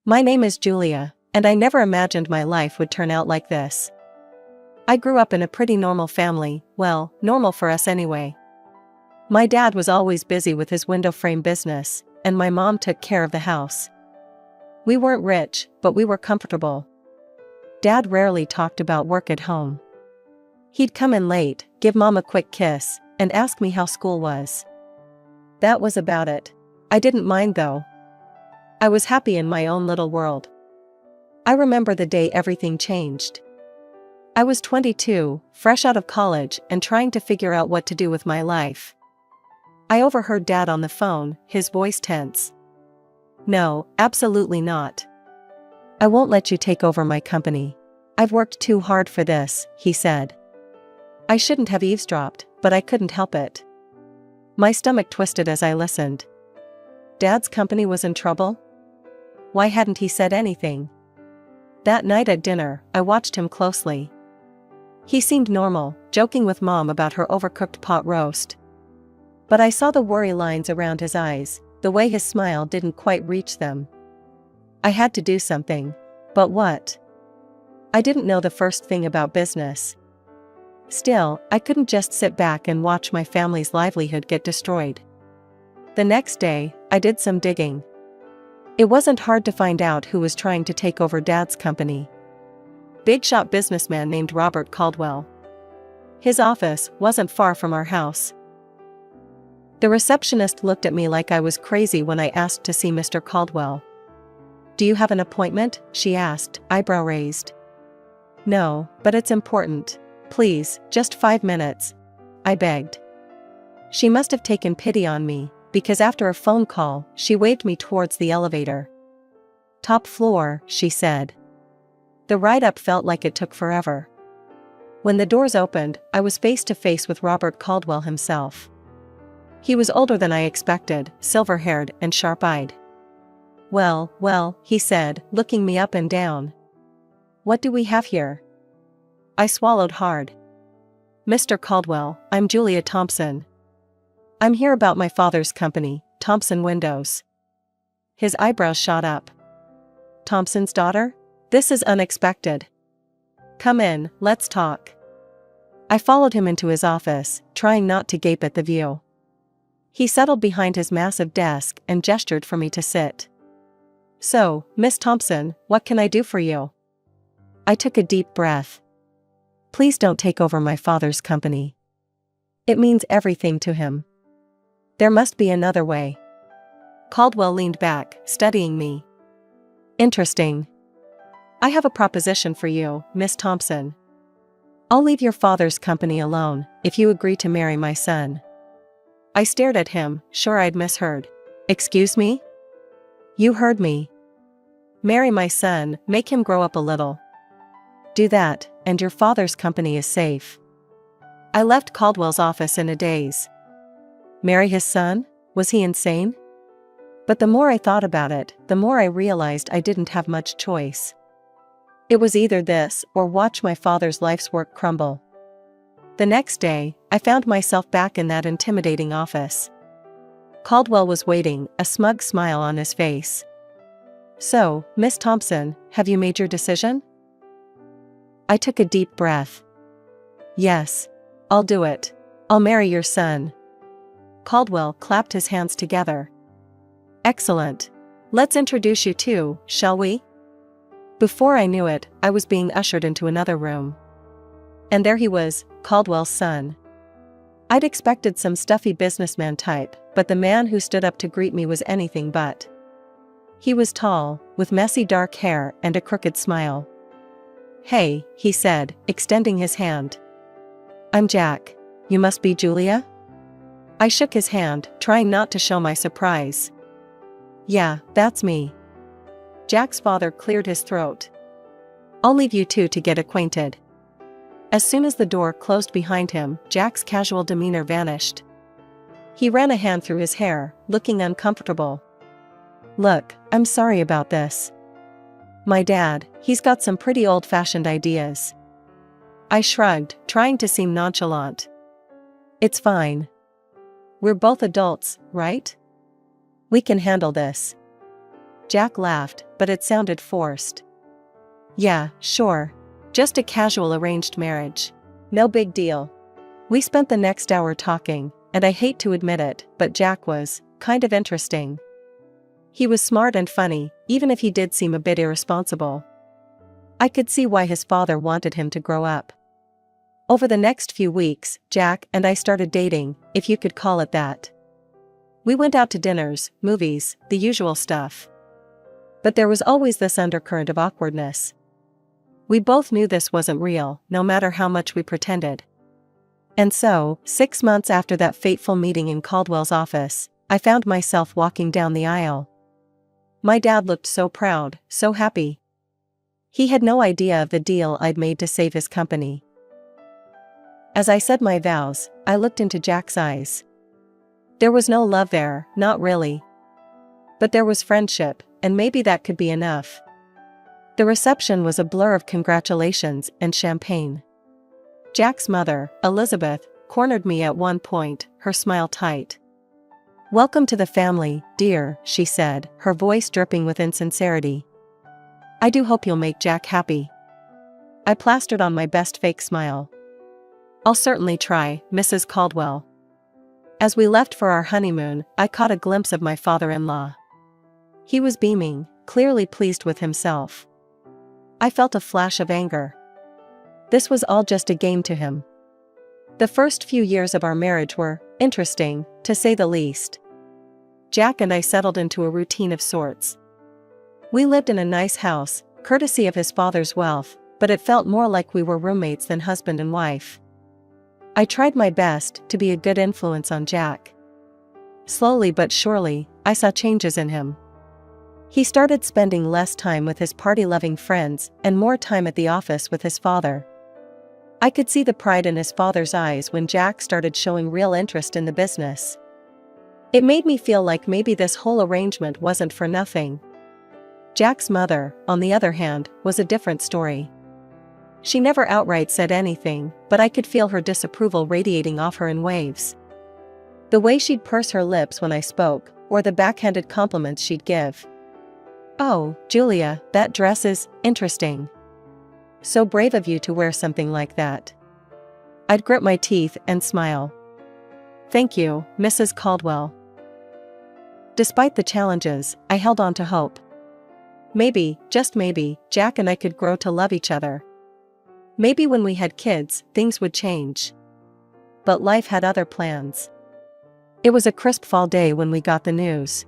My name is Julia, and I never imagined my life would turn out like this. I grew up in a pretty normal family, well, normal for us anyway. My dad was always busy with his window frame business, and my mom took care of the house. We weren't rich, but we were comfortable. Dad rarely talked about work at home. He'd come in late, give Mom a quick kiss, and ask me how school was. That was about it. I didn't mind though. I was happy in my own little world. I remember the day everything changed. I was 22, fresh out of college and trying to figure out what to do with my life. I overheard Dad on the phone, his voice tense. "No, absolutely not. I won't let you take over my company. I've worked too hard for this," he said. I shouldn't have eavesdropped, but I couldn't help it. My stomach twisted as I listened. Dad's company was in trouble? Why hadn't he said anything? That night at dinner, I watched him closely. He seemed normal, joking with Mom about her overcooked pot roast. But I saw the worry lines around his eyes, the way his smile didn't quite reach them. I had to do something. But what? I didn't know the first thing about business. Still, I couldn't just sit back and watch my family's livelihood get destroyed. The next day, I did some digging. It wasn't hard to find out who was trying to take over Dad's company. Big shot businessman named Robert Caldwell. His office wasn't far from our house. The receptionist looked at me like I was crazy when I asked to see Mr. Caldwell. "Do you have an appointment?" she asked, eyebrow raised. "No, but it's important. Please, just 5 minutes," I begged. She must have taken pity on me, because after a phone call, she waved me towards the elevator. "Top floor," she said. The ride up felt like it took forever. When the doors opened, I was face to face with Robert Caldwell himself. He was older than I expected, silver-haired and sharp-eyed. Well, he said, looking me up and down. "What do we have here?" I swallowed hard. "Mr. Caldwell, I'm Julia Thompson. I'm here about my father's company, Thompson Windows." His eyebrows shot up. "Thompson's daughter? This is unexpected. Come in, let's talk." I followed him into his office, trying not to gape at the view. He settled behind his massive desk and gestured for me to sit. "So, Miss Thompson, what can I do for you?" I took a deep breath. "Please don't take over my father's company. It means everything to him. There must be another way." Caldwell leaned back, studying me. "Interesting. I have a proposition for you, Miss Thompson. I'll leave your father's company alone, if you agree to marry my son." I stared at him, sure I'd misheard. "Excuse me?" "You heard me. Marry my son, make him grow up a little. Do that, and your father's company is safe." I left Caldwell's office in a daze. Marry his son? Was he insane? But the more I thought about it, the more I realized I didn't have much choice. It was either this, or watch my father's life's work crumble. The next day, I found myself back in that intimidating office. Caldwell was waiting, a smug smile on his face. "So, Miss Thompson, have you made your decision?" I took a deep breath. "Yes. I'll do it. I'll marry your son." Caldwell clapped his hands together. "Excellent. Let's introduce you two, shall we?" Before I knew it, I was being ushered into another room. And there he was, Caldwell's son. I'd expected some stuffy businessman type, but the man who stood up to greet me was anything but. He was tall, with messy dark hair and a crooked smile. "Hey," he said, extending his hand. "I'm Jack. You must be Julia?" I shook his hand, trying not to show my surprise. "Yeah, that's me." Jack's father cleared his throat. "I'll leave you two to get acquainted." As soon as the door closed behind him, Jack's casual demeanor vanished. He ran a hand through his hair, looking uncomfortable. "Look, I'm sorry about this. My dad, he's got some pretty old-fashioned ideas." I shrugged, trying to seem nonchalant. "It's fine. We're both adults, right? We can handle this." Jack laughed, but it sounded forced. Yeah, sure. Just a casual arranged marriage. No big deal. We spent the next hour talking, and I hate to admit it, but Jack was kind of interesting. He was smart and funny, even if he did seem a bit irresponsible. I could see why his father wanted him to grow up. Over the next few weeks, Jack and I started dating, if you could call it that. We went out to dinners, movies, the usual stuff. But there was always this undercurrent of awkwardness. We both knew this wasn't real, no matter how much we pretended. And so, 6 months after that fateful meeting in Caldwell's office, I found myself walking down the aisle. My dad looked so proud, so happy. He had no idea of the deal I'd made to save his company. As I said my vows, I looked into Jack's eyes. There was no love there, not really. But there was friendship, and maybe that could be enough. The reception was a blur of congratulations and champagne. Jack's mother, Elizabeth, cornered me at one point, her smile tight. "Welcome to the family, dear," she said, her voice dripping with insincerity. "I do hope you'll make Jack happy." I plastered on my best fake smile. "I'll certainly try, Mrs. Caldwell." As we left for our honeymoon, I caught a glimpse of my father-in-law. He was beaming, clearly pleased with himself. I felt a flash of anger. This was all just a game to him. The first few years of our marriage were interesting, to say the least. Jack and I settled into a routine of sorts. We lived in a nice house, courtesy of his father's wealth, but it felt more like we were roommates than husband and wife. I tried my best to be a good influence on Jack. Slowly but surely, I saw changes in him. He started spending less time with his party-loving friends and more time at the office with his father. I could see the pride in his father's eyes when Jack started showing real interest in the business. It made me feel like maybe this whole arrangement wasn't for nothing. Jack's mother, on the other hand, was a different story. She never outright said anything, but I could feel her disapproval radiating off her in waves. The way she'd purse her lips when I spoke, or the backhanded compliments she'd give. "Oh, Julia, that dress is interesting. So brave of you to wear something like that." I'd grit my teeth and smile. "Thank you, Mrs. Caldwell." Despite the challenges, I held on to hope. Maybe, just maybe, Jack and I could grow to love each other. Maybe when we had kids, things would change. But life had other plans. It was a crisp fall day when we got the news.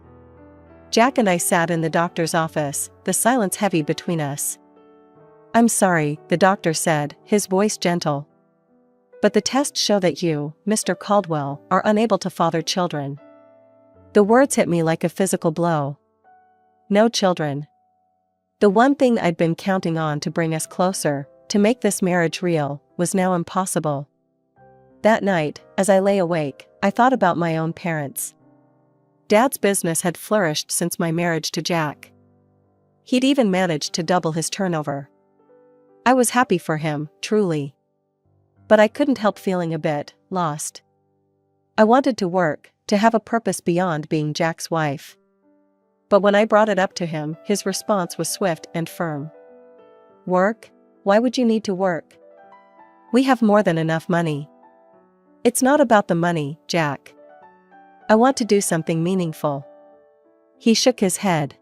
Jack and I sat in the doctor's office, the silence heavy between us. "I'm sorry," the doctor said, his voice gentle. "But the tests show that you, Mr. Caldwell, are unable to father children." The words hit me like a physical blow. No children. The one thing I'd been counting on to bring us closer, to make this marriage real, was now impossible. That night, as I lay awake, I thought about my own parents. Dad's business had flourished since my marriage to Jack. He'd even managed to double his turnover. I was happy for him, truly. But I couldn't help feeling a bit lost. I wanted to work, to have a purpose beyond being Jack's wife. But when I brought it up to him, his response was swift and firm. "Work? Why would you need to work? We have more than enough money." "It's not about the money, Jack. I want to do something meaningful." He shook his head.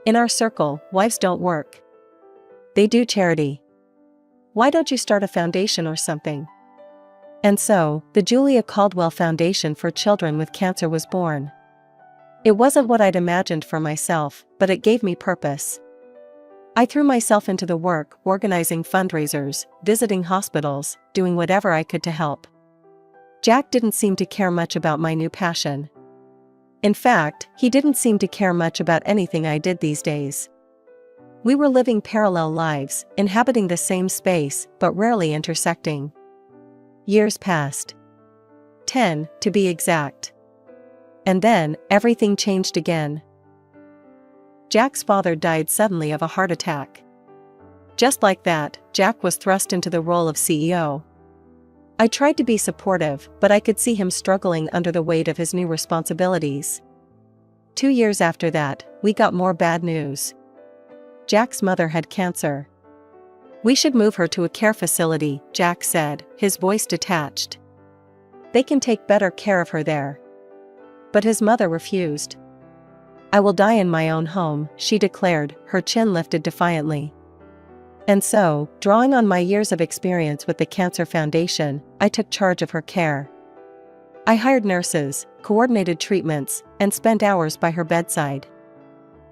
"In our circle, wives don't work. They do charity. Why don't you start a foundation or something?" And so, the Julia Caldwell Foundation for Children with Cancer was born. It wasn't what I'd imagined for myself, but it gave me purpose. I threw myself into the work, organizing fundraisers, visiting hospitals, doing whatever I could to help. Jack didn't seem to care much about my new passion. In fact, he didn't seem to care much about anything I did these days. We were living parallel lives, inhabiting the same space, but rarely intersecting. Years passed. 10, to be exact. And then, everything changed again. Jack's father died suddenly of a heart attack. Just like that, Jack was thrust into the role of CEO. I tried to be supportive, but I could see him struggling under the weight of his new responsibilities. 2 years after that, we got more bad news. Jack's mother had cancer. We should move her to a care facility, Jack said, his voice detached. They can take better care of her there. But his mother refused. I will die in my own home, she declared, her chin lifted defiantly. And so, drawing on my years of experience with the Cancer Foundation, I took charge of her care. I hired nurses, coordinated treatments, and spent hours by her bedside.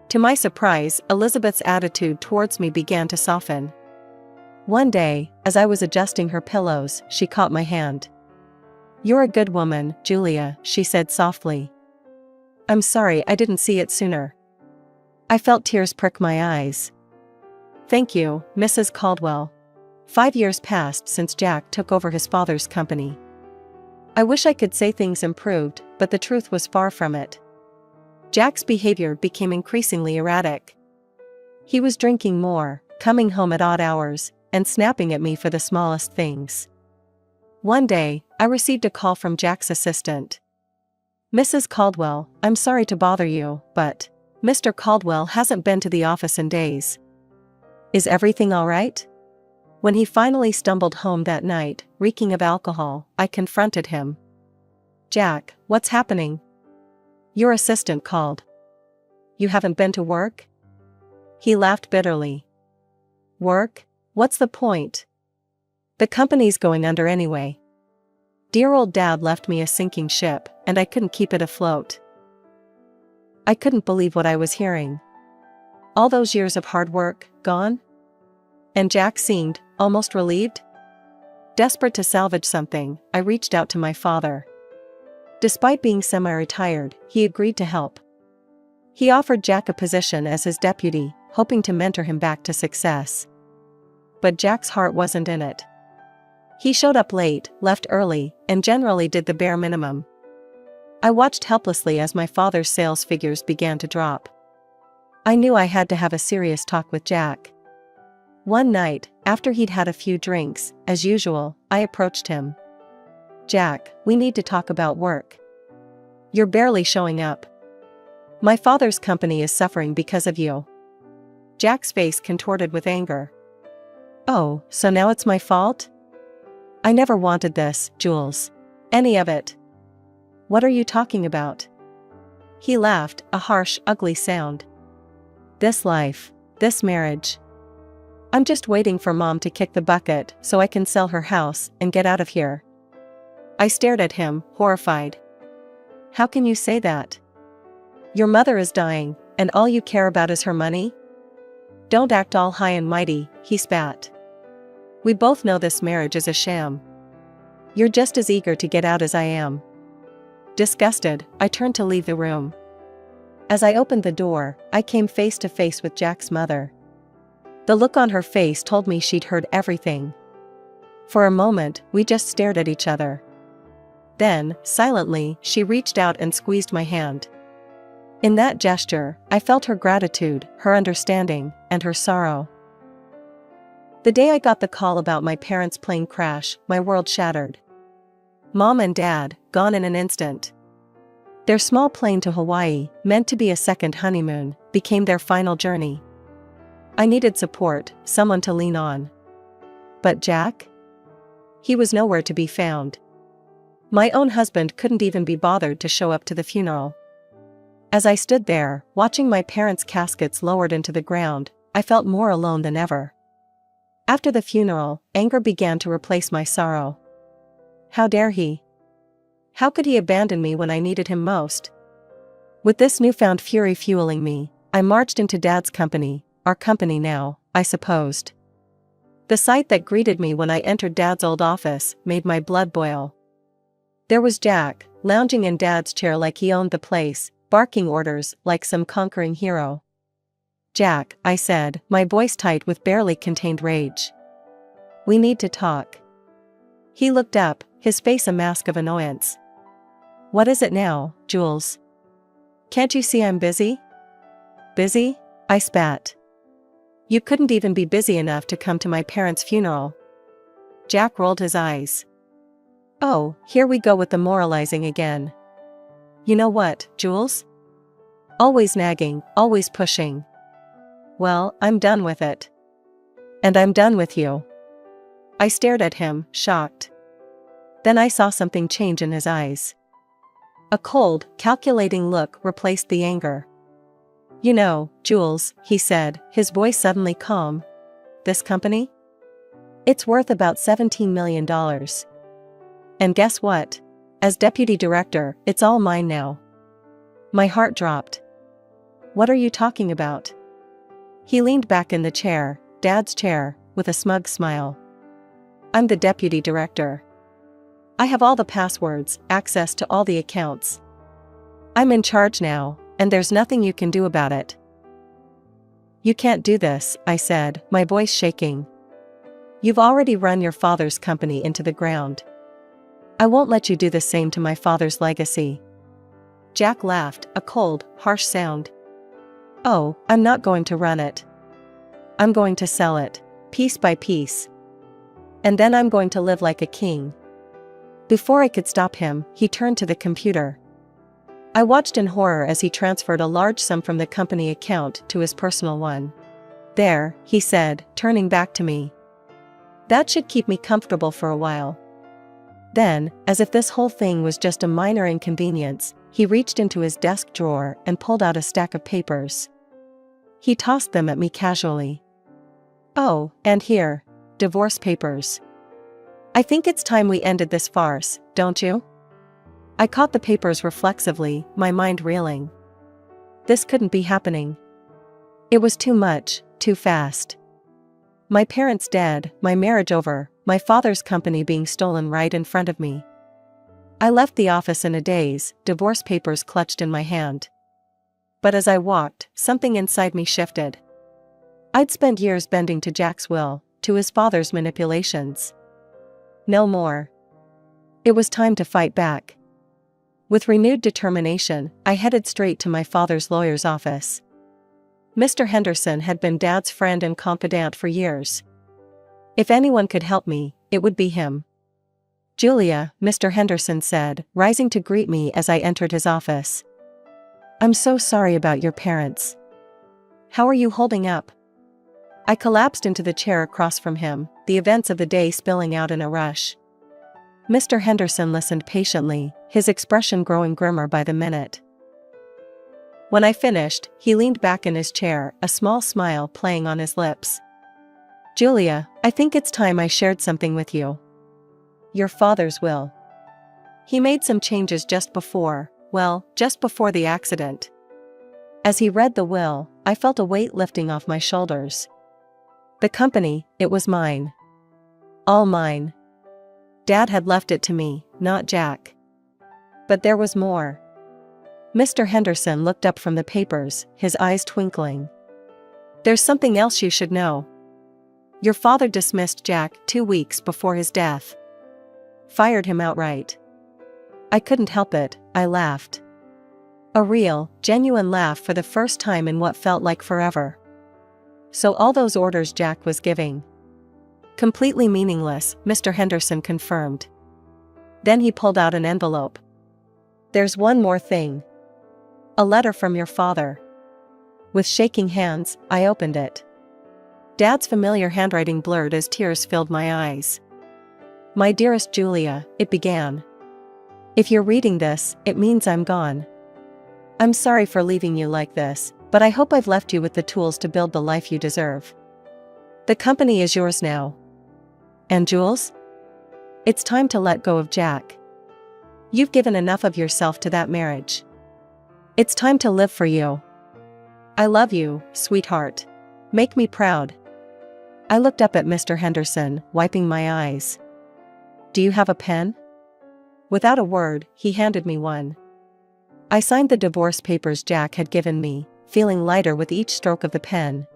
To my surprise, Elizabeth's attitude towards me began to soften. One day, as I was adjusting her pillows, she caught my hand. "You're a good woman, Julia," she said softly. "I'm sorry I didn't see it sooner." I felt tears prick my eyes. "Thank you, Mrs. Caldwell." 5 years passed since Jack took over his father's company. I wish I could say things improved, but the truth was far from it. Jack's behavior became increasingly erratic. He was drinking more, coming home at odd hours, and snapping at me for the smallest things. One day, I received a call from Jack's assistant. "Mrs. Caldwell, I'm sorry to bother you, but Mr. Caldwell hasn't been to the office in days. Is everything all right?" When he finally stumbled home that night, reeking of alcohol, I confronted him. "Jack, what's happening?" "Your assistant called." "You haven't been to work?" He laughed bitterly. "Work? What's the point? The company's going under anyway." Dear old Dad left me a sinking ship, and I couldn't keep it afloat. I couldn't believe what I was hearing. All those years of hard work, gone? And Jack seemed almost relieved. Desperate to salvage something, I reached out to my father. Despite being semi-retired, he agreed to help. He offered Jack a position as his deputy, hoping to mentor him back to success. But Jack's heart wasn't in it. He showed up late, left early, and generally did the bare minimum. I watched helplessly as my father's sales figures began to drop. I knew I had to have a serious talk with Jack. One night, after he'd had a few drinks, as usual, I approached him. "Jack, we need to talk about work. You're barely showing up. My father's company is suffering because of you." Jack's face contorted with anger. "Oh, so now it's my fault? I never wanted this, Jules. Any of it." "What are you talking about?" He laughed, a harsh, ugly sound. "This life. This marriage. I'm just waiting for Mom to kick the bucket so I can sell her house and get out of here." I stared at him, horrified. "How can you say that? Your mother is dying, and all you care about is her money? Don't act all high and mighty," he spat. "We both know this marriage is a sham. You're just as eager to get out as I am." Disgusted, I turned to leave the room. As I opened the door, I came face to face with Jack's mother. The look on her face told me she'd heard everything. For a moment, we just stared at each other. Then, silently, she reached out and squeezed my hand. In that gesture, I felt her gratitude, her understanding, and her sorrow. The day I got the call about my parents' plane crash, my world shattered. Mom and Dad, gone in an instant. Their small plane to Hawaii, meant to be a second honeymoon, became their final journey. I needed support, someone to lean on. But Jack? He was nowhere to be found. My own husband couldn't even be bothered to show up to the funeral. As I stood there, watching my parents' caskets lowered into the ground, I felt more alone than ever. After the funeral, anger began to replace my sorrow. How dare he? How could he abandon me when I needed him most? With this newfound fury fueling me, I marched into Dad's company, our company now, I supposed. The sight that greeted me when I entered Dad's old office made my blood boil. There was Jack, lounging in Dad's chair like he owned the place, barking orders like some conquering hero. "Jack," I said, my voice tight with barely contained rage. "We need to talk." He looked up, his face a mask of annoyance. "What is it now, Jules? Can't you see I'm busy?" "Busy?" I spat. "You couldn't even be busy enough to come to my parents' funeral." Jack rolled his eyes. "Oh, here we go with the moralizing again. You know what, Jules? Always nagging, always pushing. Well, I'm done with it. And I'm done with you. I stared at him, shocked. Then I saw something change in his eyes. A cold, calculating look replaced the anger. You know, Jules, he said, his voice suddenly calm. This company? It's worth about $17 million. And guess what? As deputy director, it's all mine now. My heart dropped. What are you talking about? He leaned back in the chair, Dad's chair, with a smug smile. I'm the deputy director. I have all the passwords, access to all the accounts. I'm in charge now, and there's nothing you can do about it. You can't do this, I said, my voice shaking. You've already run your father's company into the ground. I won't let you do the same to my father's legacy. Jack laughed, a cold, harsh sound. Oh, I'm not going to run it. I'm going to sell it, piece by piece. And then I'm going to live like a king. Before I could stop him, he turned to the computer. I watched in horror as he transferred a large sum from the company account to his personal one. There, he said, turning back to me. That should keep me comfortable for a while. Then, as if this whole thing was just a minor inconvenience, he reached into his desk drawer and pulled out a stack of papers. He tossed them at me casually. Oh, and here, divorce papers. I think it's time we ended this farce, don't you? I caught the papers reflexively, my mind reeling. This couldn't be happening. It was too much, too fast. My parents dead, my marriage over, my father's company being stolen right in front of me. I left the office in a daze, divorce papers clutched in my hand. But as I walked, something inside me shifted. I'd spent years bending to Jack's will, to his father's manipulations. No more. It was time to fight back. With renewed determination, I headed straight to my father's lawyer's office. Mr. Henderson had been Dad's friend and confidant for years. If anyone could help me, it would be him. Julia, Mr. Henderson said, rising to greet me as I entered his office. I'm so sorry about your parents. How are you holding up? I collapsed into the chair across from him, the events of the day spilling out in a rush. Mr. Henderson listened patiently, his expression growing grimmer by the minute. When I finished, he leaned back in his chair, a small smile playing on his lips. Julia, I think it's time I shared something with you. Your father's will. He made some changes just before the accident. As he read the will, I felt a weight lifting off my shoulders. The company, it was mine. All mine. Dad had left it to me, not Jack. But there was more. Mr. Henderson looked up from the papers, his eyes twinkling. There's something else you should know. Your father dismissed Jack 2 weeks before his death. Fired him outright. I couldn't help it, I laughed. A real, genuine laugh for the first time in what felt like forever. So all those orders Jack was giving. Completely meaningless, Mr. Henderson confirmed. Then he pulled out an envelope. There's one more thing. A letter from your father. With shaking hands, I opened it. Dad's familiar handwriting blurred as tears filled my eyes. My dearest Julia, it began. If you're reading this, it means I'm gone. I'm sorry for leaving you like this, but I hope I've left you with the tools to build the life you deserve. The company is yours now. And Jules? It's time to let go of Jack. You've given enough of yourself to that marriage. It's time to live for you. I love you, sweetheart. Make me proud. I looked up at Mr. Henderson, wiping my eyes. Do you have a pen? Without a word, he handed me one. I signed the divorce papers Jack had given me, feeling lighter with each stroke of the pen.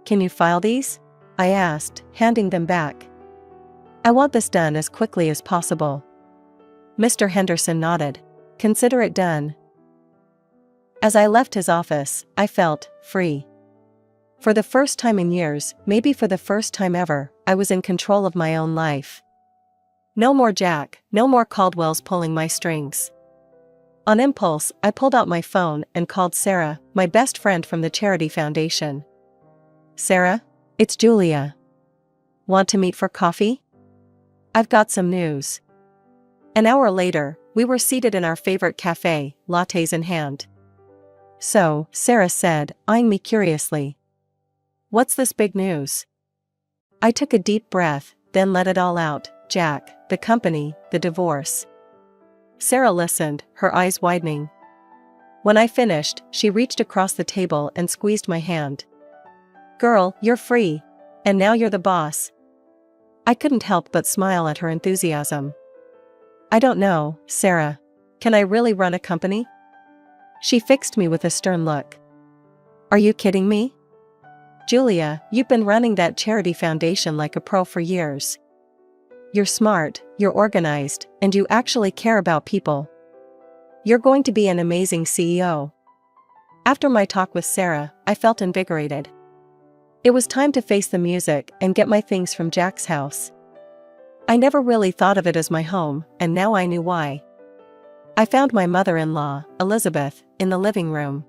Can you file these? I asked, handing them back. I want this done as quickly as possible. Mr. Henderson nodded. Consider it done. As I left his office, I felt free. For the first time in years, maybe for the first time ever, I was in control of my own life. No more Jack, no more Caldwell's pulling my strings. On impulse, I pulled out my phone and called Sarah, my best friend from the charity foundation. Sarah? It's Julia. Want to meet for coffee? I've got some news. An hour later, we were seated in our favorite cafe, lattes in hand. So, Sarah said, eyeing me curiously. What's this big news? I took a deep breath, then let it all out. Jack, the company, the divorce. Sarah listened, her eyes widening. When I finished, she reached across the table and squeezed my hand. Girl, you're free. And now you're the boss. I couldn't help but smile at her enthusiasm. I don't know, Sarah. Can I really run a company? She fixed me with a stern look. Are you kidding me? Julia, you've been running that charity foundation like a pro for years. You're smart, you're organized, and you actually care about people. You're going to be an amazing CEO. After my talk with Sarah, I felt invigorated. It was time to face the music and get my things from Jack's house. I never really thought of it as my home, and now I knew why. I found my mother-in-law, Elizabeth, in the living room.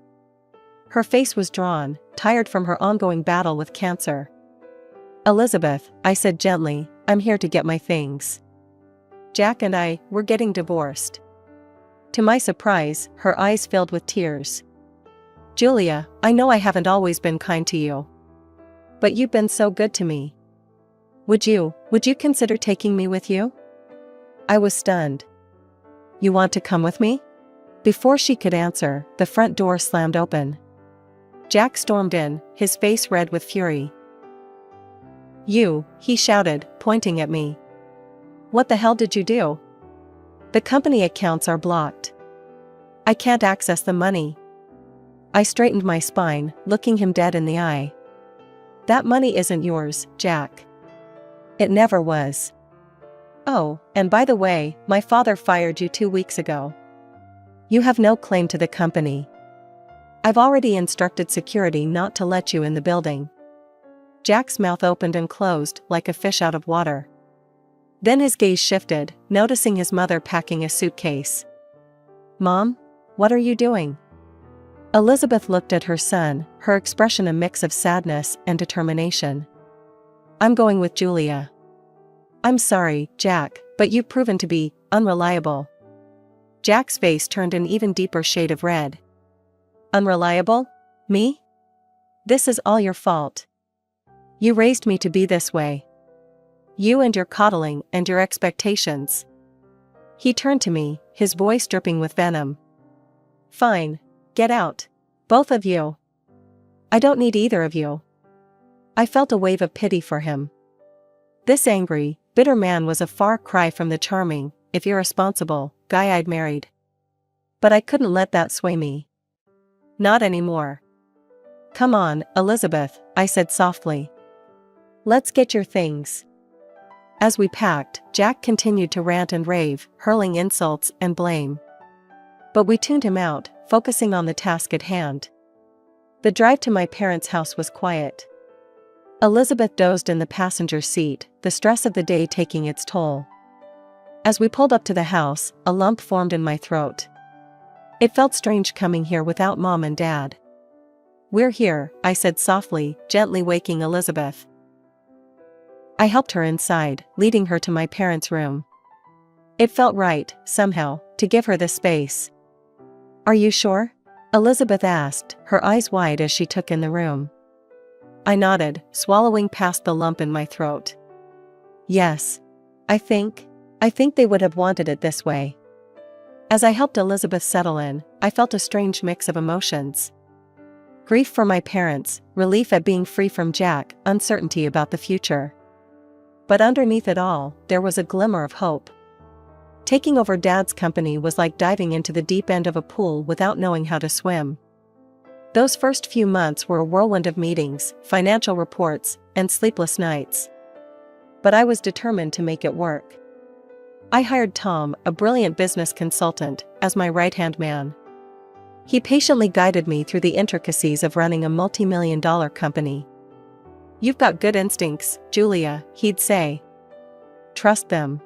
Her face was drawn, tired from her ongoing battle with cancer. Elizabeth, I said gently, I'm here to get my things. Jack and I, we're getting divorced. To my surprise, her eyes filled with tears. Julia, I know I haven't always been kind to you. But you've been so good to me. Would you consider taking me with you? I was stunned. You want to come with me? Before she could answer, the front door slammed open. Jack stormed in, his face red with fury. He shouted, pointing at me. What the hell did you do? The company accounts are blocked. I can't access the money. I straightened my spine, looking him dead in the eye. That money isn't yours, Jack. It never was. Oh, and by the way, my father fired you 2 weeks ago. You have no claim to the company. I've already instructed security not to let you in the building. Jack's mouth opened and closed like a fish out of water. Then his gaze shifted, noticing his mother packing a suitcase. Mom? What are you doing? Elizabeth looked at her son, her expression a mix of sadness and determination. I'm going with Julia. I'm sorry, Jack, but you've proven to be unreliable. Jack's face turned an even deeper shade of red. Unreliable? Me? This is all your fault. You raised me to be this way. You and your coddling and your expectations. He turned to me, his voice dripping with venom. Fine. Get out. Both of you. I don't need either of you. I felt a wave of pity for him. This angry, bitter man was a far cry from the charming, if irresponsible, guy I'd married. But I couldn't let that sway me. Not anymore. Come on, Elizabeth, I said softly. Let's get your things. As we packed, Jack continued to rant and rave, hurling insults and blame. But we tuned him out, focusing on the task at hand. The drive to my parents' house was quiet. Elizabeth dozed in the passenger seat, the stress of the day taking its toll. As we pulled up to the house, a lump formed in my throat. It felt strange coming here without Mom and Dad. We're here, I said softly, gently waking Elizabeth. I helped her inside, leading her to my parents' room. It felt right, somehow, to give her the space. Are you sure? Elizabeth asked, her eyes wide as she took in the room. I nodded, swallowing past the lump in my throat. Yes. I think they would have wanted it this way. As I helped Elizabeth settle in, I felt a strange mix of emotions. Grief for my parents, relief at being free from Jack, uncertainty about the future. But underneath it all, there was a glimmer of hope. Taking over Dad's company was like diving into the deep end of a pool without knowing how to swim. Those first few months were a whirlwind of meetings, financial reports, and sleepless nights. But I was determined to make it work. I hired Tom, a brilliant business consultant, as my right-hand man. He patiently guided me through the intricacies of running a multi-million-dollar company. You've got good instincts, Julia, he'd say. Trust them.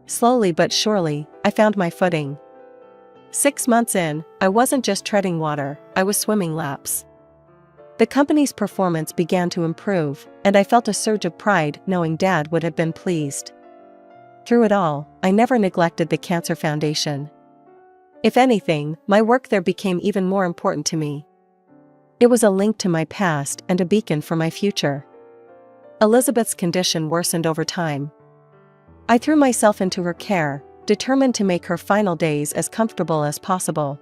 Slowly but surely, I found my footing. 6 months in, I wasn't just treading water, I was swimming laps. The company's performance began to improve, and I felt a surge of pride knowing Dad would have been pleased. Through it all, I never neglected the Cancer Foundation. If anything, my work there became even more important to me. It was a link to my past and a beacon for my future. Elizabeth's condition worsened over time. I threw myself into her care, determined to make her final days as comfortable as possible.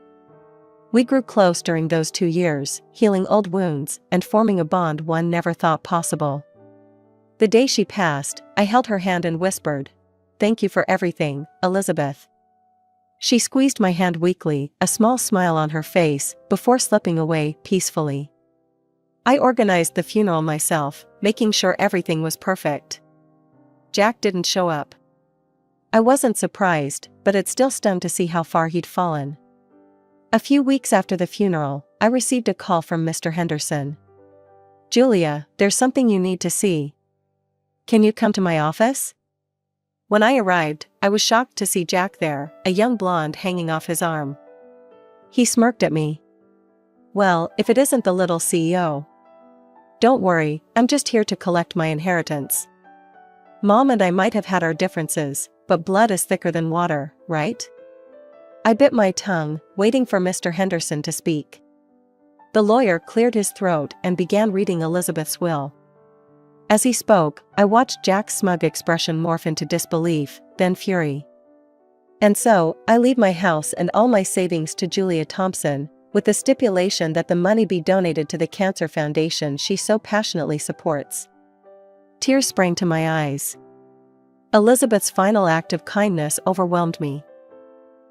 We grew close during those 2 years, healing old wounds and forming a bond one never thought possible. The day she passed, I held her hand and whispered, "Thank you for everything, Elizabeth." She squeezed my hand weakly, a small smile on her face, before slipping away peacefully. I organized the funeral myself, making sure everything was perfect. Jack didn't show up. I wasn't surprised, but it still stunned to see how far he'd fallen. A few weeks after the funeral, I received a call from Mr. Henderson. "Julia, there's something you need to see. Can you come to my office?" When I arrived, I was shocked to see Jack there, a young blonde hanging off his arm. He smirked at me. "Well, if it isn't the little CEO. Don't worry, I'm just here to collect my inheritance. Mom and I might have had our differences, but blood is thicker than water, right?" I bit my tongue, waiting for Mr. Henderson to speak. The lawyer cleared his throat and began reading Elizabeth's will. As he spoke, I watched Jack's smug expression morph into disbelief, then fury. "And so, I leave my house and all my savings to Julia Thompson, with the stipulation that the money be donated to the Cancer Foundation she so passionately supports." Tears sprang to my eyes. Elizabeth's final act of kindness overwhelmed me.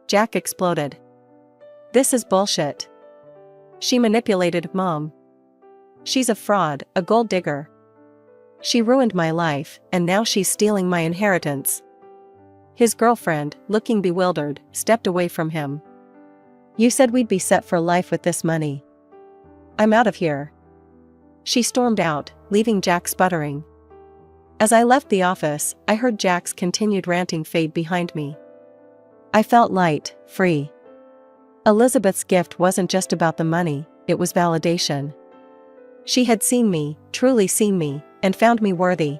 Jack exploded. "This is bullshit. She manipulated Mom. She's a fraud, a gold digger. She ruined my life, and now she's stealing my inheritance." His girlfriend, looking bewildered, stepped away from him. "You said we'd be set for life with this money. I'm out of here." She stormed out, leaving Jack sputtering. As I left the office, I heard Jack's continued ranting fade behind me. I felt light, free. Elizabeth's gift wasn't just about the money, it was validation. She had seen me, truly seen me, and found me worthy.